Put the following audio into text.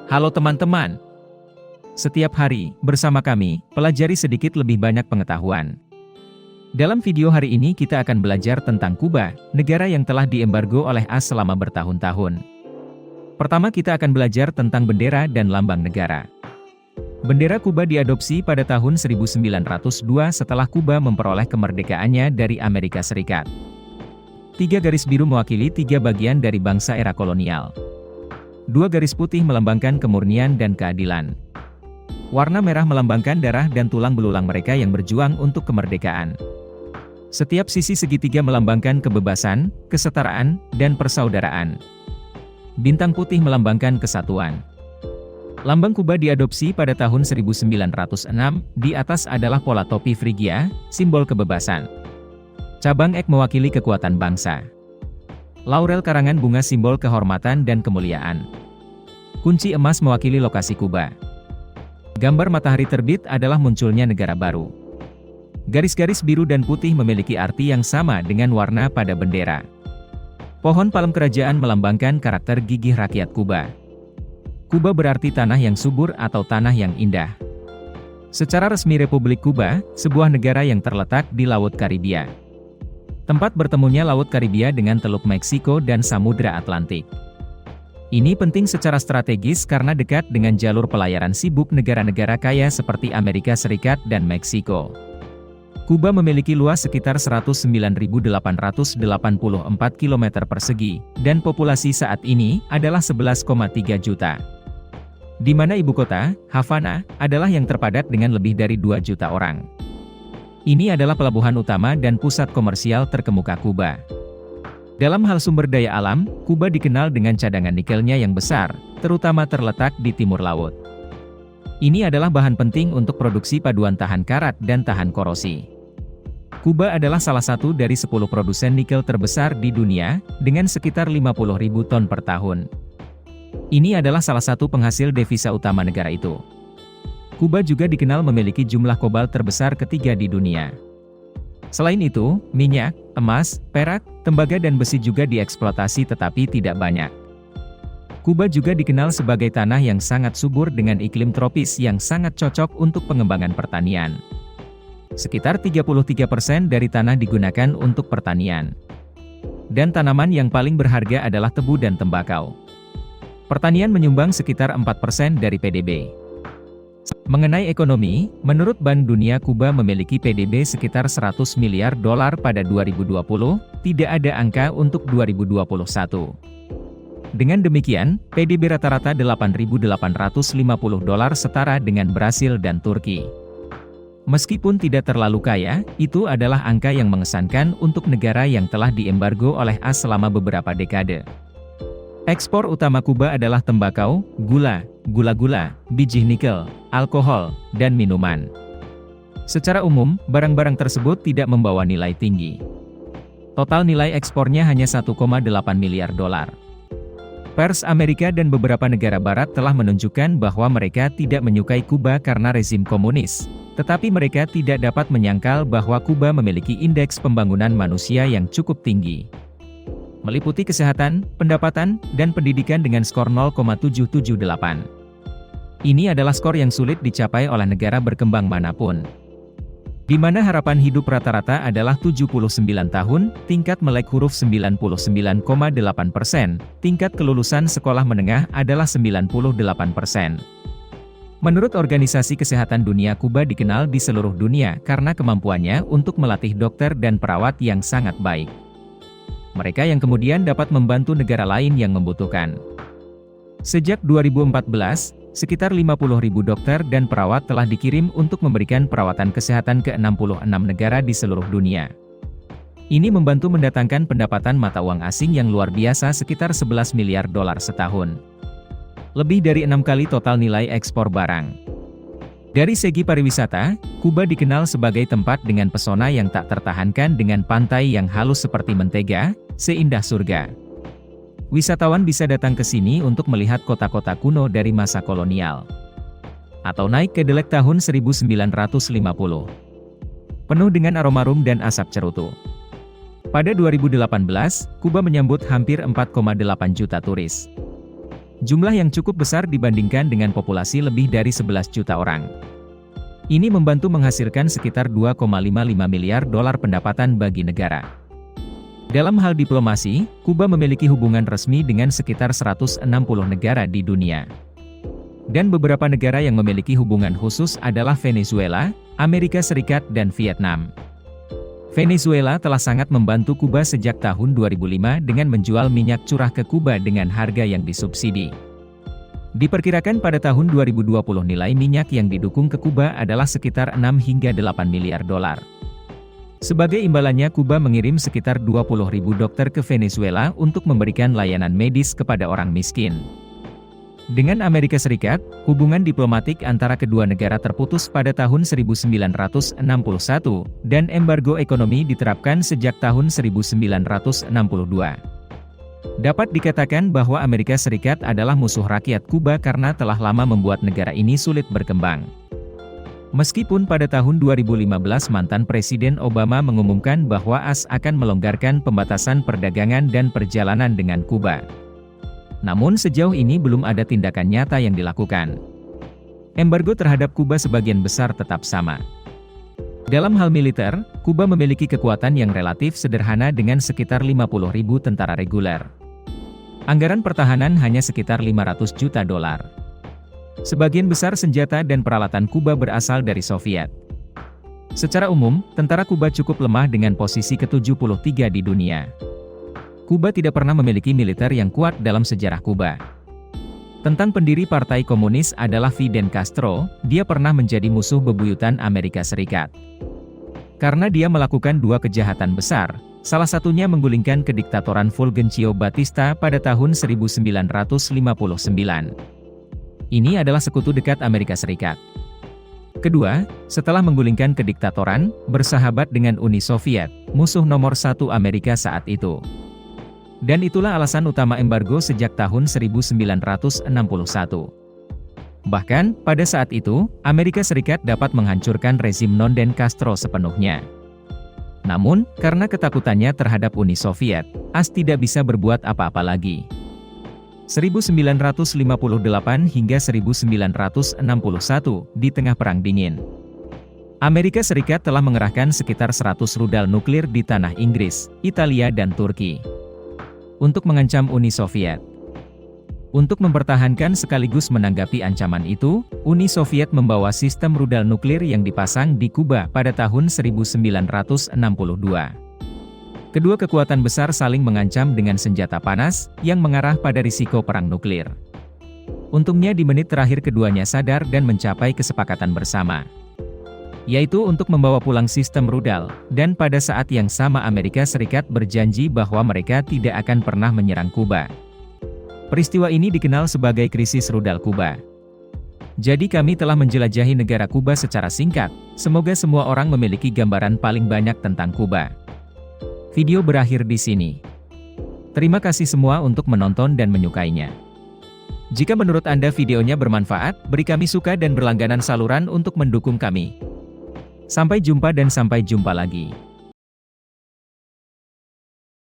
Halo teman-teman. Setiap hari, bersama kami, pelajari sedikit lebih banyak pengetahuan. Dalam video hari ini kita akan belajar tentang Kuba, negara yang telah diembargo oleh AS selama bertahun-tahun. Pertama kita akan belajar tentang bendera dan lambang negara. Bendera Kuba diadopsi pada tahun 1902 setelah Kuba memperoleh kemerdekaannya dari Amerika Serikat. 3 garis biru mewakili 3 bagian dari bangsa era kolonial. 2 garis putih melambangkan kemurnian dan keadilan. Warna merah melambangkan darah dan tulang belulang mereka yang berjuang untuk kemerdekaan. Setiap sisi segitiga melambangkan kebebasan, kesetaraan, dan persaudaraan. Bintang putih melambangkan kesatuan. Lambang Kuba diadopsi pada tahun 1906, di atas adalah pola topi Frigia, simbol kebebasan. Cabang ek mewakili kekuatan bangsa. Laurel karangan bunga simbol kehormatan dan kemuliaan. Kunci emas mewakili lokasi Kuba. Gambar matahari terbit adalah munculnya negara baru. Garis-garis biru dan putih memiliki arti yang sama dengan warna pada bendera. Pohon palem kerajaan melambangkan karakter gigih rakyat Kuba. Kuba berarti tanah yang subur atau tanah yang indah. Secara resmi Republik Kuba, sebuah negara yang terletak di Laut Karibia. Tempat bertemunya Laut Karibia dengan Teluk Meksiko dan Samudra Atlantik. Ini penting secara strategis karena dekat dengan jalur pelayaran sibuk negara-negara kaya seperti Amerika Serikat dan Meksiko. Kuba memiliki luas sekitar 109.884 km persegi, dan populasi saat ini adalah 11,3 juta. Di mana ibu kota, Havana, adalah yang terpadat dengan lebih dari 2 juta orang. Ini adalah pelabuhan utama dan pusat komersial terkemuka Kuba. Dalam hal sumber daya alam, Kuba dikenal dengan cadangan nikelnya yang besar, terutama terletak di timur laut. Ini adalah bahan penting untuk produksi paduan tahan karat dan tahan korosi. Kuba adalah salah satu dari 10 produsen nikel terbesar di dunia, dengan sekitar 50.000 ton per tahun. Ini adalah salah satu penghasil devisa utama negara itu. Kuba juga dikenal memiliki jumlah kobalt terbesar ketiga di dunia. Selain itu, minyak, emas, perak, tembaga dan besi juga dieksploitasi tetapi tidak banyak. Kuba juga dikenal sebagai tanah yang sangat subur dengan iklim tropis yang sangat cocok untuk pengembangan pertanian. Sekitar 33% dari tanah digunakan untuk pertanian. Dan tanaman yang paling berharga adalah tebu dan tembakau. Pertanian menyumbang sekitar 4% dari PDB. Mengenai ekonomi, menurut Bank Dunia Kuba memiliki PDB sekitar 100 miliar dolar pada 2020, tidak ada angka untuk 2021. Dengan demikian, PDB rata-rata 8.850 dolar setara dengan Brasil dan Turki. Meskipun tidak terlalu kaya, itu adalah angka yang mengesankan untuk negara yang telah diembargo oleh AS selama beberapa dekade. Ekspor utama Kuba adalah tembakau, gula-gula, biji nikel, alkohol, dan minuman. Secara umum, barang-barang tersebut tidak membawa nilai tinggi. Total nilai ekspornya hanya 1,8 miliar dolar. Pers Amerika dan beberapa negara barat telah menunjukkan bahwa mereka tidak menyukai Kuba karena rezim komunis, tetapi mereka tidak dapat menyangkal bahwa Kuba memiliki indeks pembangunan manusia yang cukup tinggi. Meliputi kesehatan, pendapatan, dan pendidikan dengan skor 0,778. Ini adalah skor yang sulit dicapai oleh negara berkembang manapun. Di mana harapan hidup rata-rata adalah 79 tahun, tingkat melek huruf 99,8%, tingkat kelulusan sekolah menengah adalah 98%. Menurut Organisasi Kesehatan Dunia, Kuba dikenal di seluruh dunia karena kemampuannya untuk melatih dokter dan perawat yang sangat baik. Mereka yang kemudian dapat membantu negara lain yang membutuhkan. Sejak 2014, sekitar 50.000 dokter dan perawat telah dikirim untuk memberikan perawatan kesehatan ke 66 negara di seluruh dunia. Ini membantu mendatangkan pendapatan mata uang asing yang luar biasa sekitar 11 miliar dolar setahun. Lebih dari 6 kali total nilai ekspor barang. Dari segi pariwisata, Kuba dikenal sebagai tempat dengan pesona yang tak tertahankan dengan pantai yang halus seperti mentega, seindah surga. Wisatawan bisa datang ke sini untuk melihat kota-kota kuno dari masa kolonial. Atau naik ke delek tahun 1950. Penuh dengan aroma rum dan asap cerutu. Pada 2018, Kuba menyambut hampir 4,8 juta turis. Jumlah yang cukup besar dibandingkan dengan populasi lebih dari 11 juta orang. Ini membantu menghasilkan sekitar 2,55 miliar dolar pendapatan bagi negara. Dalam hal diplomasi, Kuba memiliki hubungan resmi dengan sekitar 160 negara di dunia. Dan beberapa negara yang memiliki hubungan khusus adalah Venezuela, Amerika Serikat dan Vietnam. Venezuela telah sangat membantu Kuba sejak tahun 2005 dengan menjual minyak curah ke Kuba dengan harga yang disubsidi. Diperkirakan pada tahun 2020 nilai minyak yang didukung ke Kuba adalah sekitar 6 hingga 8 miliar dolar. Sebagai imbalannya Kuba mengirim sekitar 20.000 dokter ke Venezuela untuk memberikan layanan medis kepada orang miskin. Dengan Amerika Serikat, hubungan diplomatik antara kedua negara terputus pada tahun 1961, dan embargo ekonomi diterapkan sejak tahun 1962. Dapat dikatakan bahwa Amerika Serikat adalah musuh rakyat Kuba karena telah lama membuat negara ini sulit berkembang. Meskipun pada tahun 2015 mantan Presiden Obama mengumumkan bahwa AS akan melonggarkan pembatasan perdagangan dan perjalanan dengan Kuba. Namun sejauh ini belum ada tindakan nyata yang dilakukan. Embargo terhadap Kuba sebagian besar tetap sama. Dalam hal militer, Kuba memiliki kekuatan yang relatif sederhana dengan sekitar 50.000 tentara reguler. Anggaran pertahanan hanya sekitar 500 juta dolar. Sebagian besar senjata dan peralatan Kuba berasal dari Soviet. Secara umum, tentara Kuba cukup lemah dengan posisi ke-73 di dunia. Kuba tidak pernah memiliki militer yang kuat dalam sejarah Kuba. Tentang pendiri Partai Komunis adalah Fidel Castro, dia pernah menjadi musuh bebuyutan Amerika Serikat. Karena dia melakukan dua kejahatan besar, salah satunya menggulingkan kediktatoran Fulgencio Batista pada tahun 1959. Ini adalah sekutu dekat Amerika Serikat. Kedua, setelah menggulingkan kediktatoran, bersahabat dengan Uni Soviet, musuh nomor satu Amerika saat itu. Dan itulah alasan utama embargo sejak tahun 1961. Bahkan, pada saat itu, Amerika Serikat dapat menghancurkan rezim non-Den Castro sepenuhnya. Namun, karena ketakutannya terhadap Uni Soviet, AS tidak bisa berbuat apa-apa lagi. 1958 hingga 1961, di tengah Perang Dingin, Amerika Serikat telah mengerahkan sekitar 100 rudal nuklir di tanah Inggris, Italia dan Turki untuk mengancam Uni Soviet. Untuk mempertahankan sekaligus menanggapi ancaman itu, Uni Soviet membawa sistem rudal nuklir yang dipasang di Kuba pada tahun 1962. Kedua kekuatan besar saling mengancam dengan senjata panas, yang mengarah pada risiko perang nuklir. Untungnya di menit terakhir keduanya sadar dan mencapai kesepakatan bersama, yaitu untuk membawa pulang sistem rudal, dan pada saat yang sama Amerika Serikat berjanji bahwa mereka tidak akan pernah menyerang Kuba. Peristiwa ini dikenal sebagai krisis rudal Kuba. Jadi kami telah menjelajahi negara Kuba secara singkat, semoga semua orang memiliki gambaran paling banyak tentang Kuba. Video berakhir di sini. Terima kasih semua untuk menonton dan menyukainya. Jika menurut Anda videonya bermanfaat, beri kami suka dan berlangganan saluran untuk mendukung kami. Sampai jumpa dan sampai jumpa lagi.